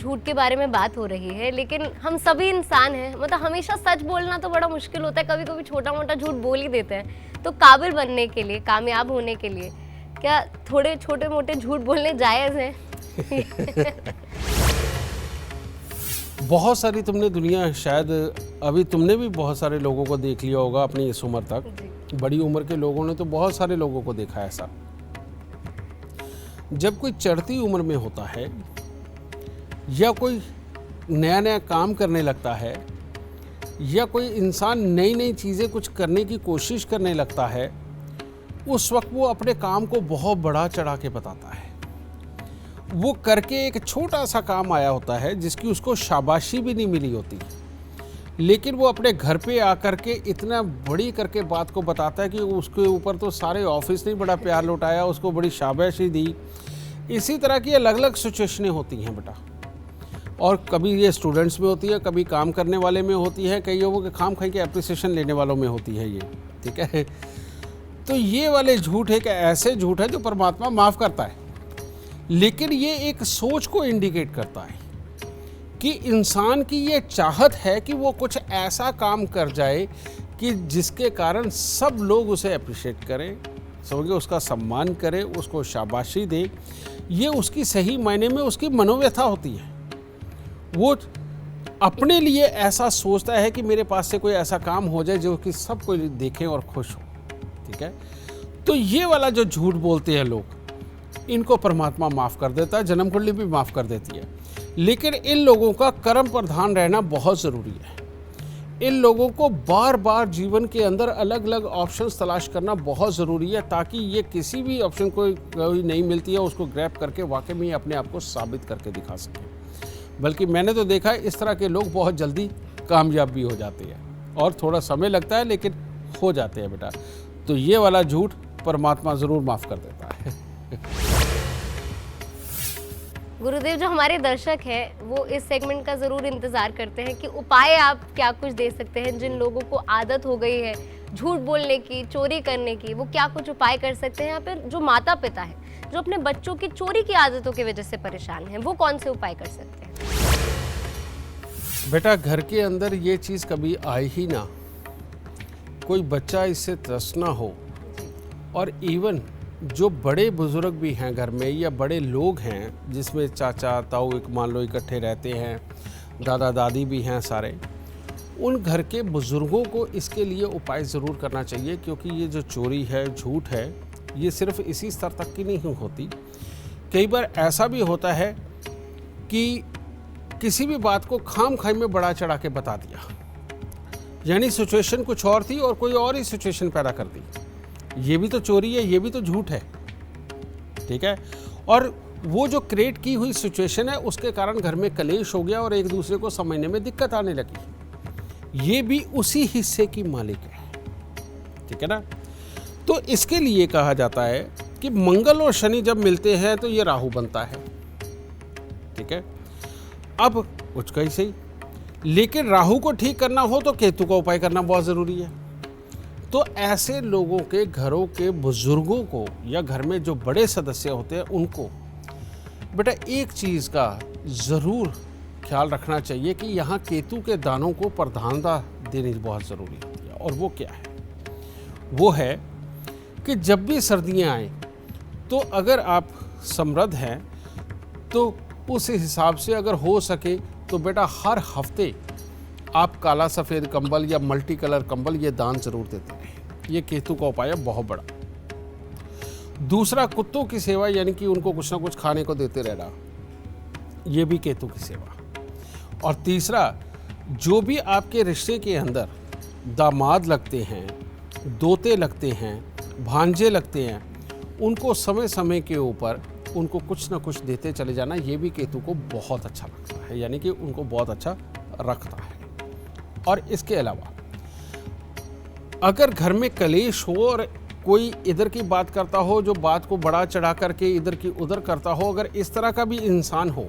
झूठ के बारे में बात हो रही है, लेकिन हम सभी इंसान हैं, मतलब हमेशा सच बोलना तो बड़ा मुश्किल होता है, कभी कभी छोटा मोटा झूठ बोल ही देते हैं। तो काबिल बनने के लिए, कामयाब होने के लिए क्या थोड़े छोटे मोटे झूठ बोलने जायज़ हैं? बहुत सारी तुमने दुनिया, शायद अभी तुमने भी बहुत सारे लोगों को देख लिया होगा अपनी इस उम्र तक। बड़ी उम्र के लोगों ने तो बहुत सारे लोगों को देखा है ऐसा। जब कोई चढ़ती उम्र में होता है या कोई नया नया काम करने लगता है या कोई इंसान नई नई चीज़ें कुछ करने की कोशिश करने लगता है, उस वक्त वो अपने काम को बहुत बड़ा चढ़ा के बताता है। वो करके एक छोटा सा काम आया होता है जिसकी उसको शाबाशी भी नहीं मिली होती, लेकिन वो अपने घर पे आकर के इतना बड़ी करके बात को बताता है कि उसके ऊपर तो सारे ऑफिस ने बड़ा प्यार लौटाया, उसको बड़ी शाबाशी दी। इसी तरह की अलग अलग सिचुएशनें होती हैं बेटा, और कभी ये स्टूडेंट्स में होती है, कभी काम करने वाले में होती है, कई लोगों के खाम खाई के एप्रिसिएशन लेने वालों में होती है ये, ठीक है। तो ये वाले झूठ एक ऐसे झूठ है जो परमात्मा माफ़ करता है, लेकिन ये एक सोच को इंडिकेट करता है कि इंसान की ये चाहत है कि वो कुछ ऐसा काम कर जाए कि जिसके कारण सब लोग उसे अप्रिशिएट करें, समझे, उसका सम्मान करें, उसको शाबाशी दे। ये उसकी सही मायने में उसकी मनोव्यथा होती है। वो अपने लिए ऐसा सोचता है कि मेरे पास से कोई ऐसा काम हो जाए जो कि सब कोई देखें और खुश हो, ठीक है। तो ये वाला जो झूठ बोलते हैं लोग, इनको परमात्मा माफ़ कर देता है, जन्म कुंडली भी माफ़ कर देती है। लेकिन इन लोगों का कर्म पर ध्यान रहना बहुत ज़रूरी है। इन लोगों को बार बार जीवन के अंदर अलग अलग ऑप्शंस तलाश करना बहुत ज़रूरी है, ताकि ये किसी भी ऑप्शन को कोई नहीं मिलती है उसको ग्रैब करके वाकई में अपने आप को साबित करके दिखा सकें। बल्कि मैंने तो देखा है इस तरह के लोग बहुत जल्दी कामयाब भी हो जाते हैं, और थोड़ा समय लगता है लेकिन हो जाते हैं बेटा। तो ये वाला झूठ परमात्मा ज़रूर माफ़ कर देता है। गुरुदेव, जो हमारे दर्शक हैं वो इस सेगमेंट का ज़रूर इंतज़ार करते हैं कि उपाय आप क्या कुछ दे सकते हैं। जिन लोगों को आदत हो गई है झूठ बोलने की, चोरी करने की, वो क्या कुछ उपाय कर सकते हैं? यहाँ पर जो माता पिता हैं जो अपने बच्चों की चोरी की आदतों की वजह से परेशान हैं, वो कौन से उपाय कर सकते हैं? बेटा, घर के अंदर ये चीज़ कभी आए ही ना, कोई बच्चा इससे त्रस्त ना हो, और इवन जो बड़े बुजुर्ग भी हैं घर में या बड़े लोग हैं जिसमें चाचा ताऊ एक मान लो इकट्ठे रहते हैं, दादा दादी भी हैं सारे, उन घर के बुजुर्गों को इसके लिए उपाय ज़रूर करना चाहिए। क्योंकि ये जो चोरी है, झूठ है, ये सिर्फ इसी स्तर तक की नहीं होती। कई बार ऐसा भी होता है कि किसी भी बात को खाम खाई में बड़ा चढ़ा के बता दिया, यानी सिचुएशन कुछ और थी और कोई और ही सिचुएशन पैदा कर दी। ये भी तो चोरी है, ये भी तो झूठ है, ठीक है। और वो जो क्रिएट की हुई सिचुएशन है उसके कारण घर में कलेश हो गया और एक दूसरे को समझने में दिक्कत आने लगी। ये भी उसी हिस्से की मालिक है, ठीक है ना। तो इसके लिए कहा जाता है कि मंगल और शनि जब मिलते हैं तो ये राहु बनता है, ठीक है। अब कुछ कहीं सही, लेकिन राहु को ठीक करना हो तो केतु का उपाय करना बहुत ज़रूरी है। तो ऐसे लोगों के घरों के बुजुर्गों को या घर में जो बड़े सदस्य होते हैं उनको बेटा एक चीज़ का ज़रूर ख्याल रखना चाहिए कि यहाँ केतु के दानों को प्रधानता देनी बहुत ज़रूरी होती है। और वो क्या है? वो है कि जब भी सर्दियाँ आए तो अगर आप समृद्ध हैं तो उस हिसाब से अगर हो सके तो बेटा हर हफ्ते आप काला सफ़ेद कंबल या मल्टी कलर कंबल ये दान जरूर देते हैं। ये केतु का उपाय है बहुत बड़ा। दूसरा, कुत्तों की सेवा, यानी कि उनको कुछ ना कुछ खाने को देते रहना, ये भी केतु की सेवा। और तीसरा, जो भी आपके रिश्ते के अंदर दामाद लगते हैं, दोते लगते हैं, भांजे लगते हैं, उनको समय समय के ऊपर उनको कुछ ना कुछ देते चले जाना, ये भी केतु को बहुत अच्छा लगता है, यानी कि उनको बहुत अच्छा रखता है। और इसके अलावा अगर घर में कलेश हो और कोई इधर की बात करता हो जो बात को बड़ा चढ़ा करके इधर की उधर करता हो, अगर इस तरह का भी इंसान हो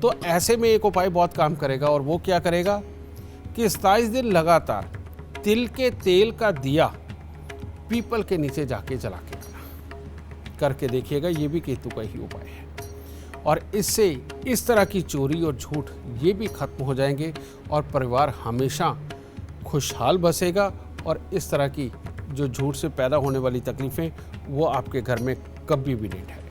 तो ऐसे में एक उपाय बहुत काम करेगा। और वो क्या करेगा कि 27 दिन लगातार तिल के तेल का दिया पीपल के नीचे जाके जला के करके देखिएगा, ये भी केतु का ही उपाय है। और इससे इस तरह की चोरी और झूठ ये भी खत्म हो जाएंगे और परिवार हमेशा खुशहाल बसेगा और इस तरह की जो झूठ से पैदा होने वाली तकलीफ़ें वो आपके घर में कभी भी नहीं ठहरेंगी।